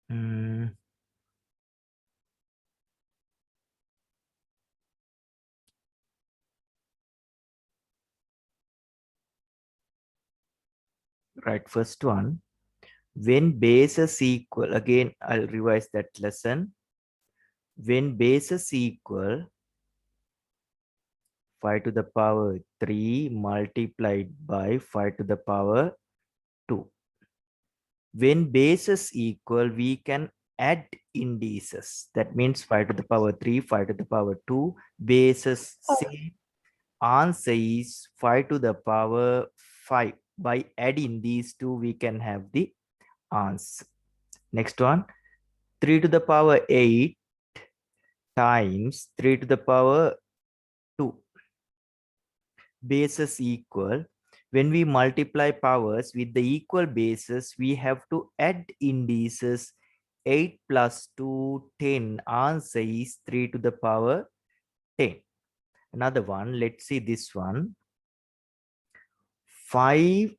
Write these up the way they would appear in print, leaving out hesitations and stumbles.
Mm, right, first one. When bases equal, again, I'll revise that lesson. When bases equal, 5 to the power 3 multiplied by 5 to the power 2. When bases equal, we can add indices. That means 5 to the power 3, 5 to the power 2. Bases same. Answer is 5 to the power 5. By adding these two, we can have the answer. Next one, 3 to the power 8 times 3 to the power 2. Bases equal. When we multiply powers with the equal bases, we have to add indices. 8 plus 2, 10. Answer is 3 to the power 10. Another one, let's see this one. 5x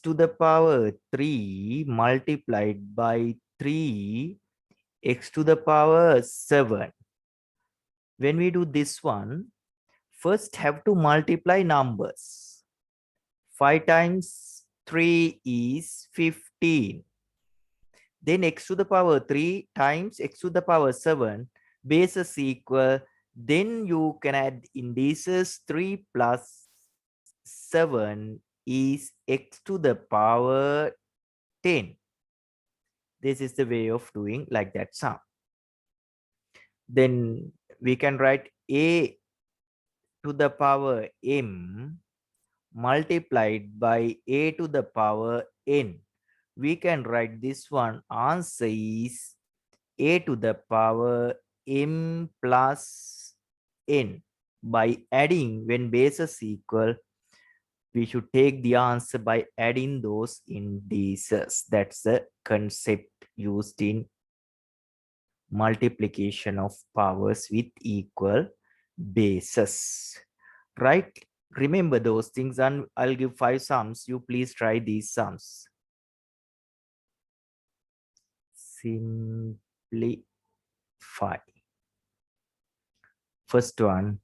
to the power 3 multiplied by 3x to the power 7. When we do this one, first have to multiply numbers. 5 times 3 is 15. Then x to the power 3 times x to the power 7, bases equal. Then you can add indices. 3 plus 7 is x to the power 10. This is the way of doing like that sum. Then we can write a to the power m multiplied by a to the power n. We can write this one. Answer is a to the power m plus n. By adding, when bases equal, we should take the answer by adding those indices. That's the concept used in multiplication of powers with equal bases, right? Remember those things, and I'll give 5 sums. You please try these sums. Simplify. First one,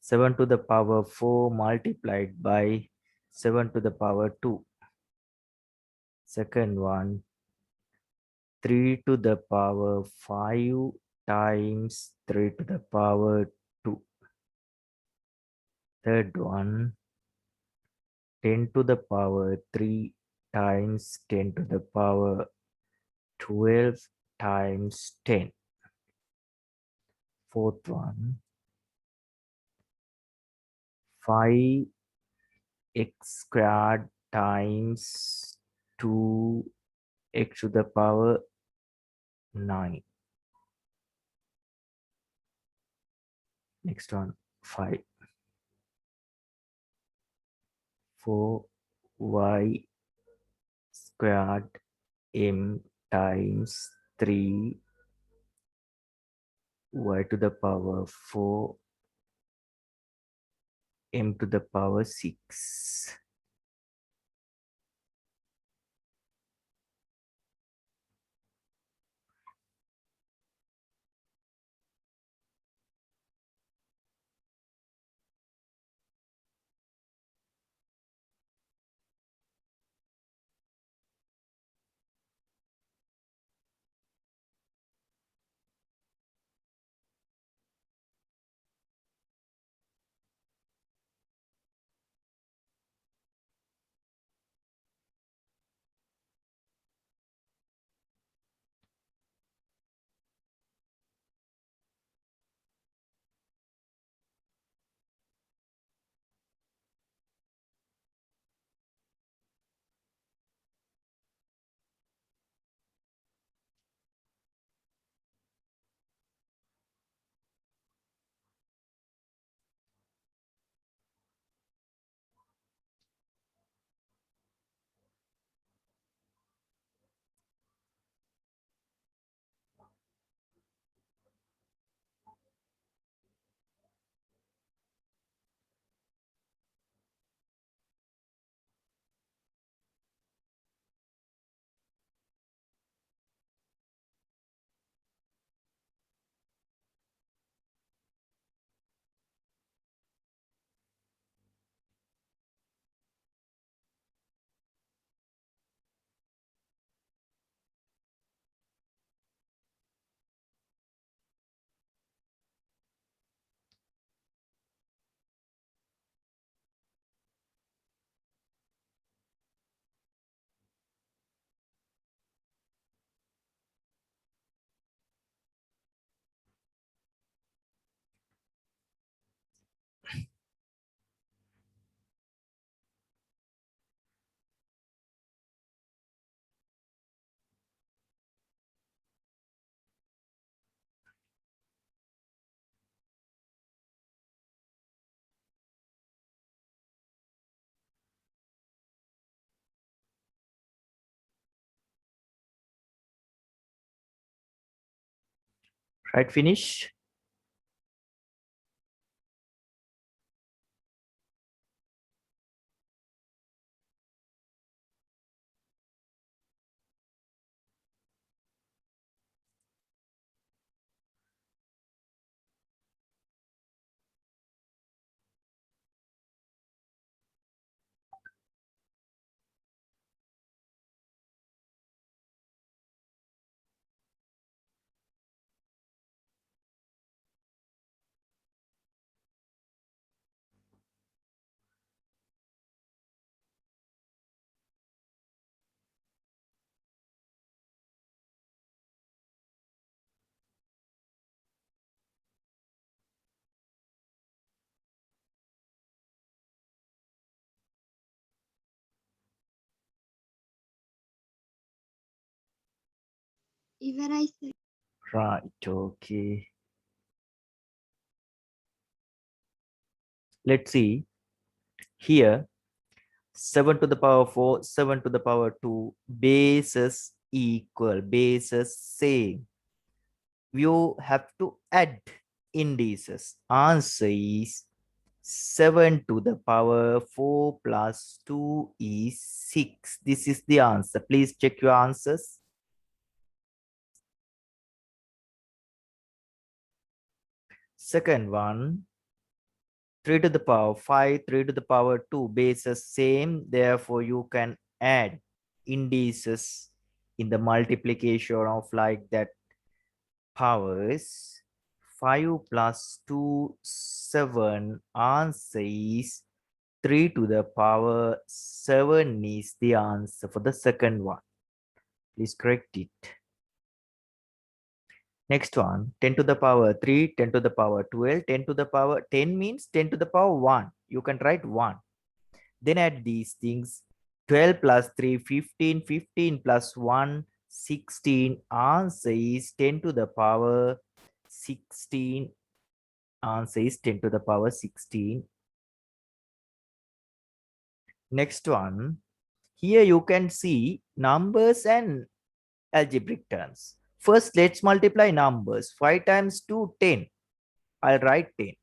7 to the power 4 multiplied by 7 to the power 2. Second one, 3 to the power 5 times 3 to the power 2. Third one, 10 to the power 3 times 10 to the power 12 times 10. Fourth one, 5x squared times 2x to the power 9. Next one, 5. 4y squared m times 3y to the power 4 m to the power 6. Right, finish. Right, okay. Let's see here. 7 to the power 4, 7 to the power 2, bases equal, bases same. You have to add indices. Answer is 7 to the power 4 plus 2 is 6. This is the answer. Please check your answers. Second one, 3 to the power 5, 3 to the power 2, bases same. Therefore, you can add indices in the multiplication of like that powers. 5 plus 2, 7. Answer is 3 to the power 7 is the answer for the second one. Please correct it. Next one, 10 to the power 3, 10 to the power 12, 10 to the power 10 means 10 to the power 1. You can write 1. Then add these things. 12 plus 3, 15, 15 plus 1, 16. Answer is 10 to the power 16. Answer is 10 to the power 16. Next one. Here you can see numbers and algebraic terms. First, let's multiply numbers. 5 times 2, 10. I'll write 10.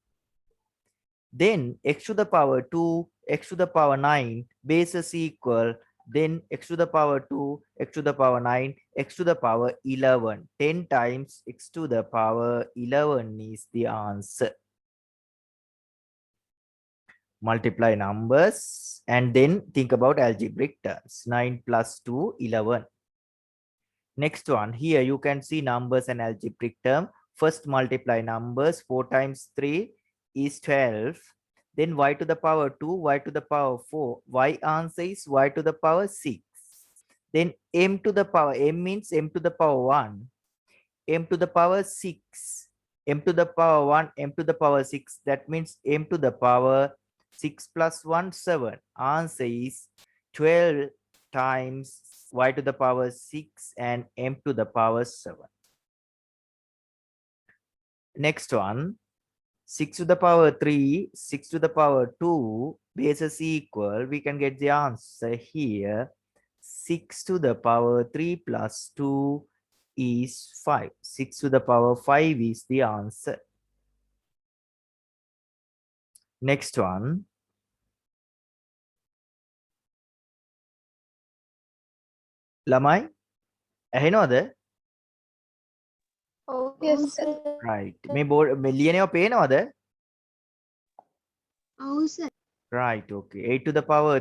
Then x to the power 2, x to the power 9, bases equal. Then x to the power 2, x to the power 9, x to the power 11. 10 times x to the power 11 is the answer. Multiply numbers and then think about algebraic terms. 9 plus 2, 11. Next one, here you can see numbers and algebraic term. First multiply numbers. 4 times 3 is 12. Then y to the power 2, y to the power 4. Y answer is y to the power 6. Then m to the power, m means m to the power 1. M to the power 6. M to the power 1, m to the power 6. That means m to the power 6 plus 1, 7. Answer is 12 times y to the power 6 and m to the power 7. Next one, 6 to the power 3, 6 to the power 2, bases equal. We can get the answer here. 6 to the power 3 plus 2 is 5. 6 to the power 5 is the answer. Next one. ළමයි ඇහෙනවද? Yes, sir. Right. මේ board මේ ලියනවා පේනවද? Sir. Right. Okay. 8 to the power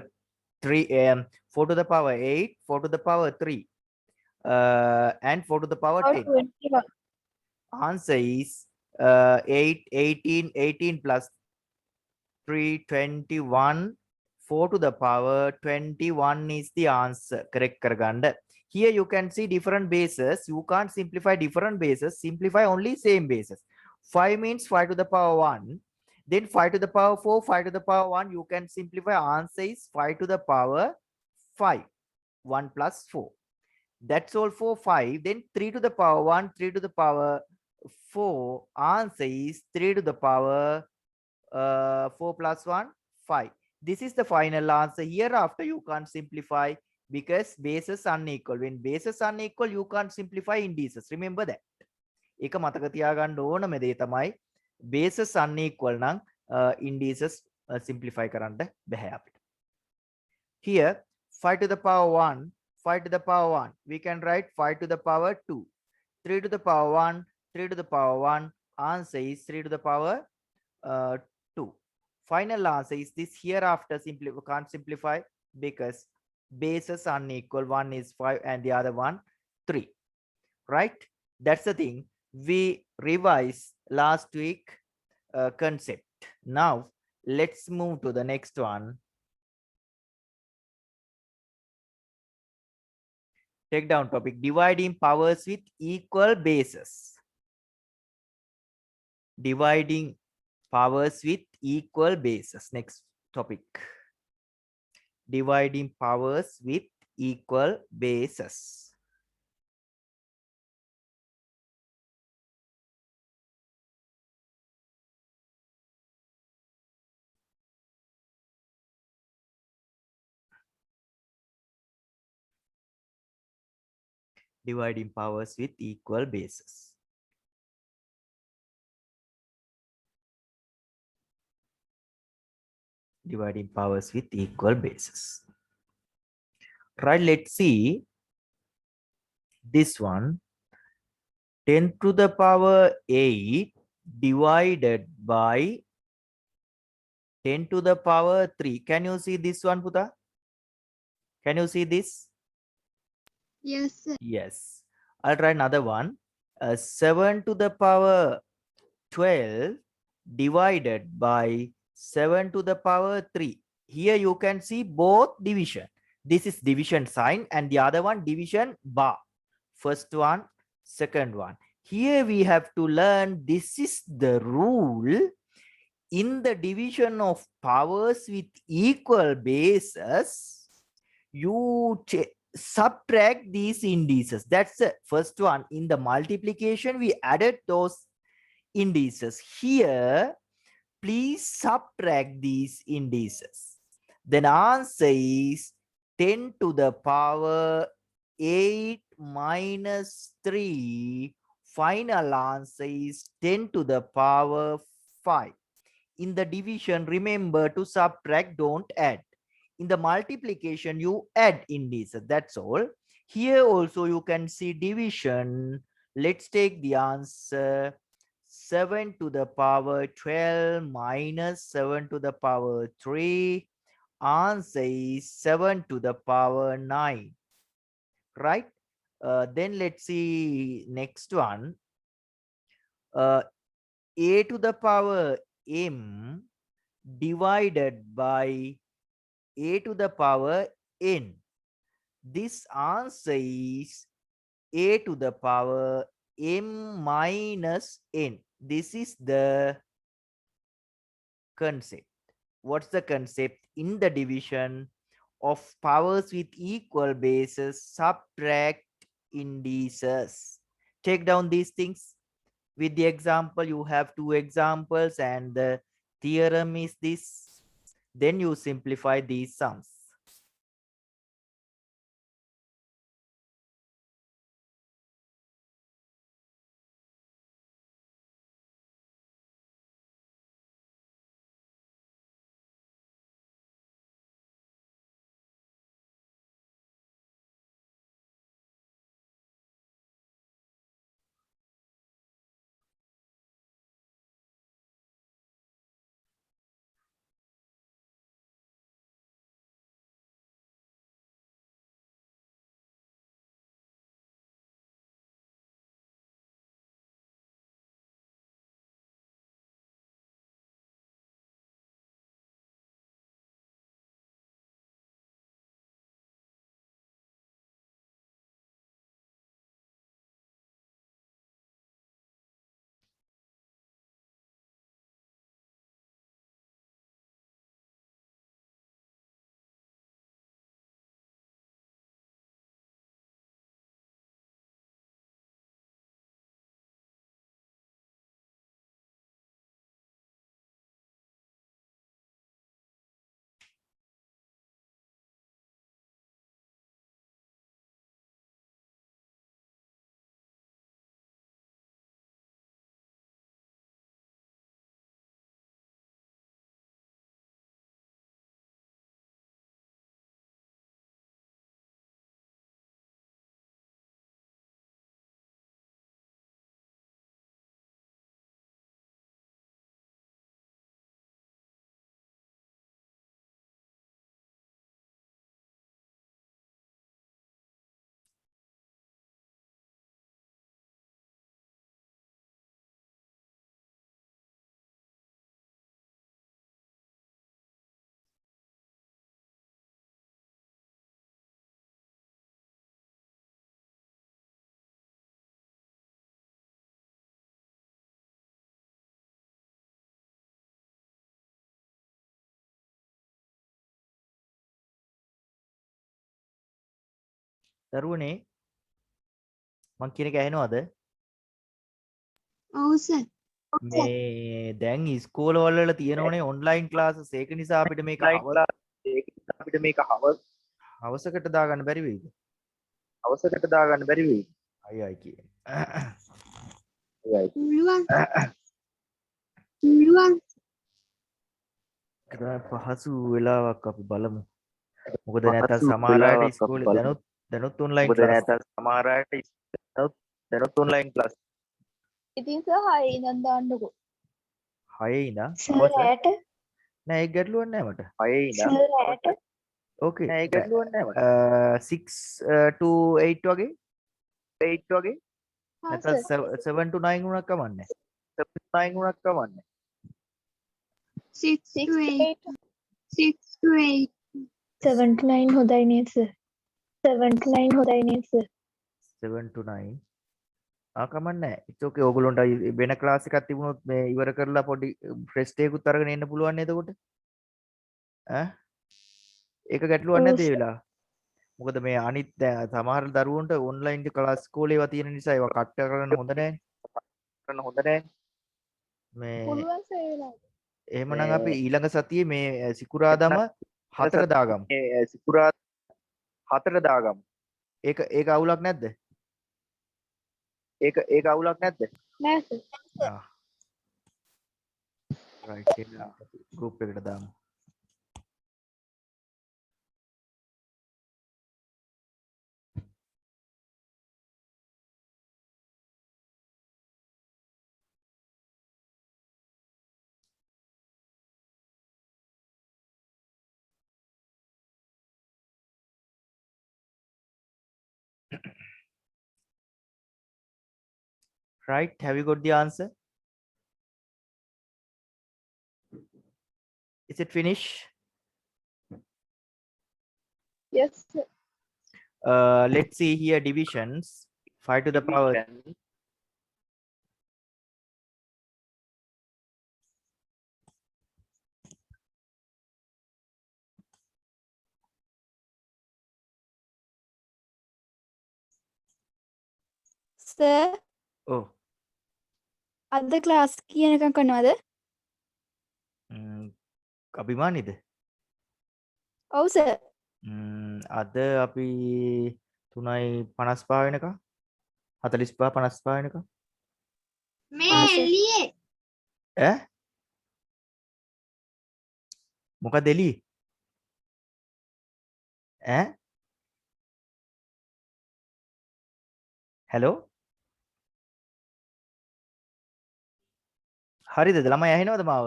3, 4 to the power 8, 4 to the power 3, and 4 to the power 10. 21. Answer is 8, 18, 18 plus 3, 21. 4 to the power 21 is the answer. Correct karaganda. Here you can see different bases. You can't simplify different bases. Simplify only same bases. 5 means 5 to the power 1. Then 5 to the power 4, 5 to the power 1. You can simplify. Answer is 5 to the power 5. 1 plus 4. That's all for 5. Then 3 to the power 1, 3 to the power 4. Answer is 3 to the power 4 plus 1, 5. This is the final answer. Hereafter, you can't simplify because bases unequal. When bases unequal, you can't simplify indices. Remember that. ඒක මතක තියාගන්න ඕනම දේ තමයි bases unequal නම් indices simplify කරන්න බැහැ අපිට. Here 5 to the power 1, 5 to the power 1. We can write 5 to the power 2. 3 to the power 1, 3 to the power 1. Answer is 3 to the power 2. Final answer is this. Hereafter can't simplify because bases are unequal. One is 5 and the other one 3. Right? That's the thing. We revised last week concept. Now let's move to the next one. Take down topic, dividing powers with equal bases. Dividing powers with equal bases. Next topic. Dividing powers with equal bases. Dividing powers with equal bases. Dividing powers with equal bases. Right, let's see this one. 10 to the power 8 divided by 10 to the power 3. Can you see this one, Puta? Can you see this? Yes, sir. Yes. I'll try another one. 7 to the power 12 divided by 7 to the power 3. Here you can see both division. This is division sign and the other one division bar. First one, second one. Here we have to learn this is the rule in the division of powers with equal bases. You subtract these indices. That's the first one. In the multiplication, we added those indices. Here, please subtract these indices. Then answer is 10 to the power 8 minus 3. Final answer is 10 to the power 5. In the division, remember to subtract, don't add. In the multiplication, you add indices. That's all. Here also you can see division. Let's take the answer. 7 to the power 12 minus 7 to the power 3. Answer is 7 to the power 9. Right? Then let's see next one. A to the power m divided by a to the power n. This answer is a to the power m minus n. This is the concept. What's the concept? In the division of powers with equal bases, subtract indices. Take down these things. With the example, you have two examples and the theorem is this. Then you simplify these sums. දරුවනේ මං කියන එක ඇහෙනවද? ඔව් sir. මේ දැන් ඉස්කෝලවල වල තියෙනවනේ online classes. ඒක නිසා අපිට මේක හවසකට දාගන්න බැරි වෙයිද? අයියයි කියන්නේ. පුළුවන්. පුළුවන්. ඒක තමයි පහසු වෙලාවක් අපි බලමු. මොකද නැත්නම් සමහර අයට ඉස්කෝලේ දැනුත් ඔන්ලයින් ක්ලාස්. ඉතින් සර් 6 ඉඳන් දාන්නකෝ. 6 ඉඳන් සර් රැට නෑ ඒක ගැටලුවක් නෑ මට. Sir රැට okay. 6 to 8 වගේ. හා නැත්නම් සර් 7 to 9 වුණත් කමන්නේ. 6 to 8. 6 to 8. 7 to 9 හොඳයි නේද සර් 7 to 9 හොඳයි නේද සර් 7 to 9 කමන්නේ. ඉට් ඕකේ. ඕගොල්ලන්ට වෙන ක්ලාස් එකක් තිබුණොත් මේ ඉවර කරලා පොඩි ෆ්‍රෙෂ් ඩේ එකකුත් අරගෙන එන්න පුළුවන් නේද එතකොට? ඈ ඒක ගැටලුවක් නැද්ද ඒ වෙලාව? මොකද මේ අනිත් දැන් සමහර දරුවන්ට ඔන්ලයින් ක්ලාස් ඉස්කෝලේ ඒවා තියෙන නිසා ඒවා කට් කරන්න හොඳ නැහැ. මේ පුළුවන් සර් ඒ වෙලාවට එහෙමනම් අපි ඊළඟ සතියේ මේ සිකුරාදාම 4 දාගමු. ඒක අවුලක් නැද්ද? නෑ සර් ආ. රයිට් ඒක ගෲප් එකට දාමු. Right, have you got the answer? Is it finished? yes sir Let's see here divisions. 5 to the power sir oh අද ක්ලාස් කියනකම් කරනවද අභිමානිද? ඔව් සර් අද අපි 3:55 වෙනකම් 45 55 වෙනකම් මේ එළියේ. ඈ මොකද එළියේ? ඈ hello හරිද ළමයි ඇහෙනවද මාව?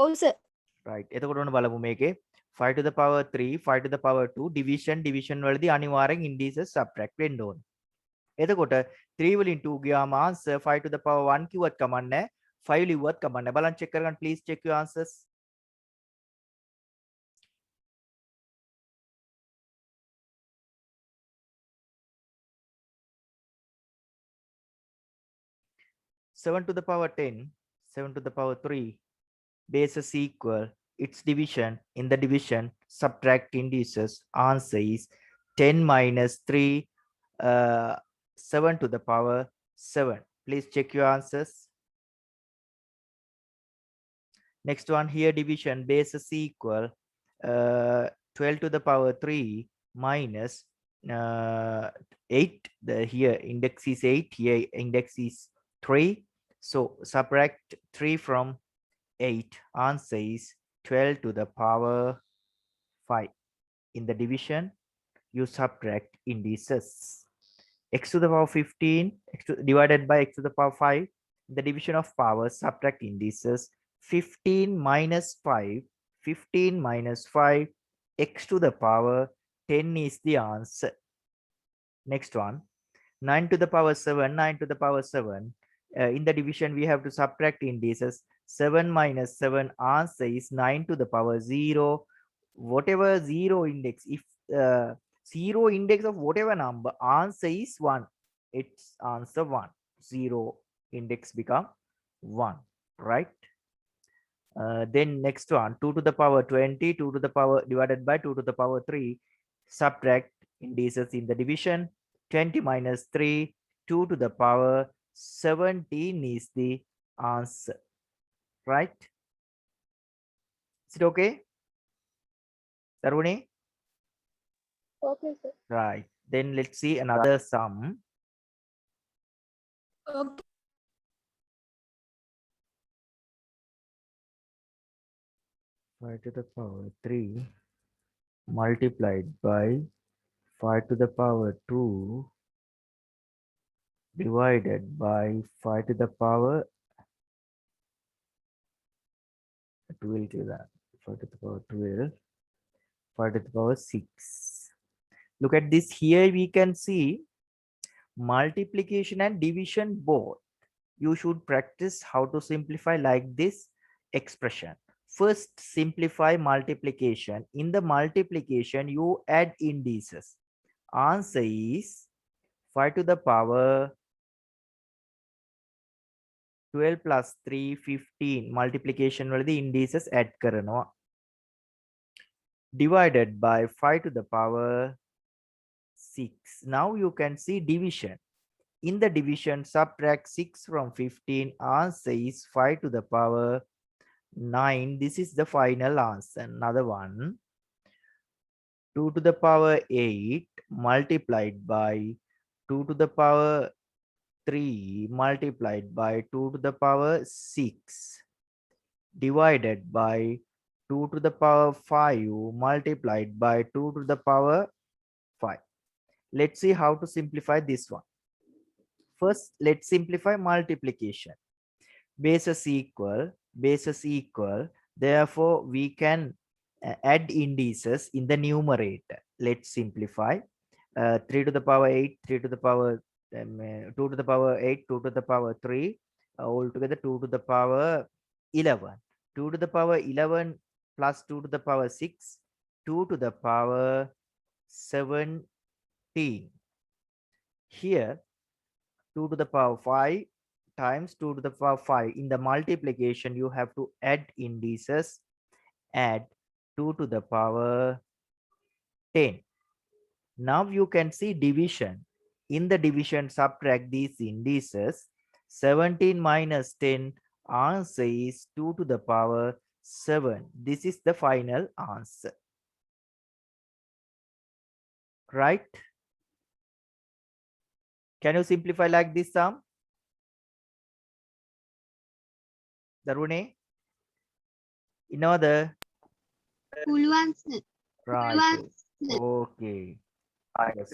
ඔව් සර් right එතකොට ඔන්න බලමු මේකේ 5 to the power 3 5 to the power 2 division වලදී අනිවාර්යෙන් indices subtract වෙන්න ඕනේ. එතකොට 3 වලින් 2 ගියාම answer 5 to the power 1 කිව්වත් කමන්නේ 5 ලිව්වත් කමන්නේ. බලන්න check කරගන්න please check your answers. Seven to the power 10, 7 to the power 3, bases equal, its division, in the division, subtract indices, answer is 10 minus 3, 7 to the power 7. Please check your answers. Next one here, division, bases equal, 12 to the power 3 minus 8. Here index is 8, here index is 3. So subtract 3 from 8. Answer is 12 to the power 5. In the division, you subtract indices. X to the power 15 divided by x to the power 5. In the division of powers, subtract indices. 15 minus 5. 15 minus 5. X to the power 10 is the answer. Next one. 9 to the power 7. 9 to the power 7. In the division, we have to subtract indices. 7 minus 7, answer is 9 to the power 0. Whatever 0 index, if 0 index of whatever number, answer is 1. It's answer 1. 0 index become 1, right? Then next one, 2 to the power 20, 2 to the power divided by 2 to the power 3. Subtract indices in the division. 20 minus 3, 2 to the power 17 is the answer. Right? Is it okay? Taruni? Okay, sir. Right. Then let's see another sum. Okay. 5 to the power 3 multiplied by 5 to the power 2 divided by 5 to the power 12 to that 5 to the power 12, 5 to the power 6. Look at this here, we can see multiplication and division both. You should practice how to simplify like this expression. First, simplify multiplication. In the multiplication, you add indices. Answer is 5 to the power 12 plus 3, 15. Multiplication वलदी indices add करनो. Divided by 5 to the power 6. Now you can see division. In the division, subtract 6 from 15. Answer is 5 to the power 9. This is the final answer. Another one. 2 to the power 8 multiplied by 2 to the power 3 multiplied by 2 to the power 6 divided by 2 to the power 5 multiplied by 2 to the power 5. Let's see how to simplify this one. First, let's simplify multiplication. Bases equal, bases equal. Therefore, we can add indices in the numerator. Let's simplify. 3 to the power 8, 3 to the power 2 to the power 8, 2 to the power 3, altogether 2 to the power 11. 2 to the power 11 plus 2 to the power 6, 2 to the power 17. Here, 2 to the power 5 times 2 to the power 5. In the multiplication, you have to add indices. Add 2 to the power 10. Now you can see division. In the division, subtract these indices. 17 minus 10, answer is 2 to the power 7. This is the final answer. Right? Can you simplify like this sum? Darune? In order? පුළුවන් sir. Right. පුළුවන් sir. Okay. Yes.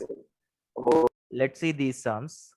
Let's see these sums.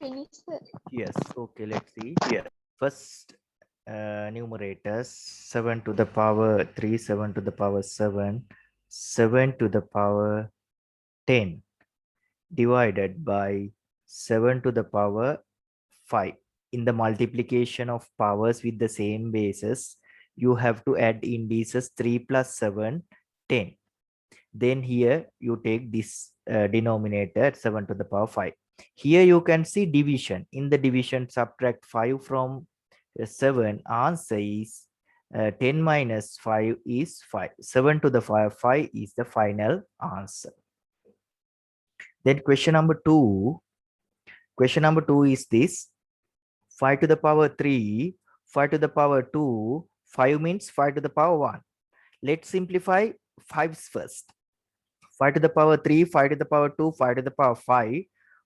Finish, sir. Yes, okay, let's see. First numerators 7 to the power 3, 7 to the power 7, 7 to the power 10 divided by 7 to the power 5. In the multiplication of powers with the same bases, you have to add indices 3 plus 7, 10. Then here you take this denominator 7 to the power 5. Here you can see division. In the division, subtract 5 from 7. Answer is 10 minus 5 is 5. 7 to the power 5 is the final answer. Then question number 2. Question number 2 is this. 5 to the power 3, 5 to the power 2, 5 means 5 to the power 1. Let's simplify 5's first. 5 to the power 3, 5 to the power 2, 5 to the power 5,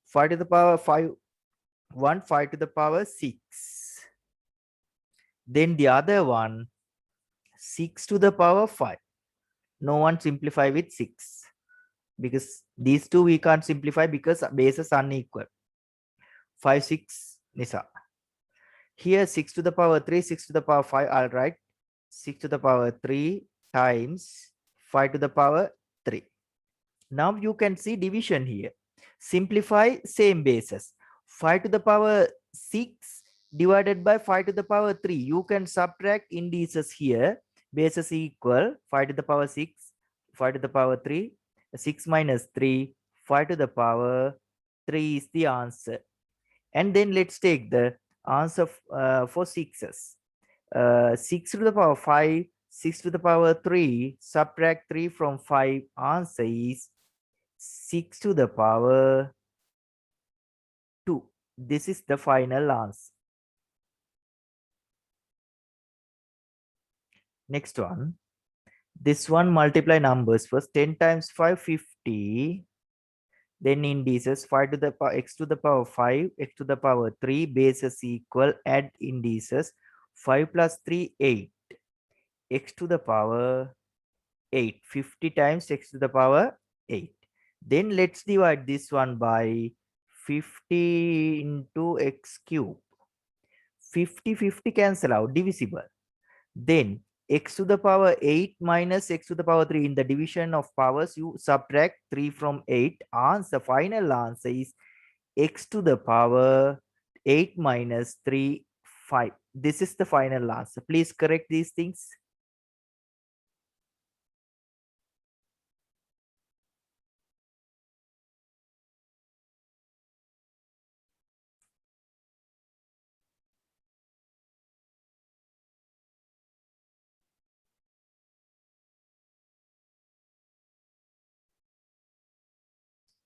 5 to the power 5, 1, 5 to the power 6. Then the other one, 6 to the power 5. No one simplify with 6. Because these two we can't simplify because bases are unequal. 5, 6, Nisa. Here 6 to the power 3, 6 to the power 5, I'll write 6 to the power 3 times 5 to the power 3. Now you can see division here. Simplify same bases. 5 to the power 6 divided by 5 to the power 3. You can subtract indices here. Bases equal 5 to the power 6, 5 to the power 3, 6 minus 3, 5 to the power 3 is the answer. And then let's take the answer for 6's. 6 to the power 5, 6 to the power 3, subtract 3 from 5, answer is 6 to the power 2. This is the final answer. Next one. This one multiply numbers first. 10 times 5, 50. Then indices 5 to the power x to the power 5, x to the power 3, bases equal, add indices 5 plus 3, 8. X to the power 8. 50 times x to the power 8. Then let's divide this one by 50 into x cube. 50, 50 cancel out, divisible. Then x to the power 8 minus x to the power 3. In the division of powers, you subtract 3 from 8. Answer, final answer is x to the power 8 minus 3, 5. This is the final answer. Please correct these things.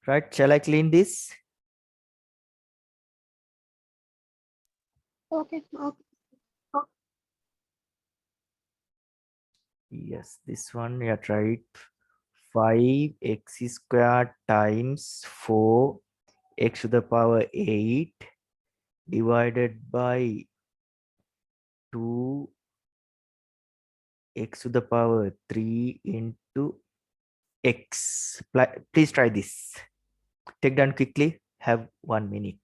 Right, shall I clean this? Okay. Okay. Yes, this one you are right. 5x squared times 4 x to the power 8 divided by 2 x to the power 3 into x. Please try this. Take down quickly. Have 1 minute.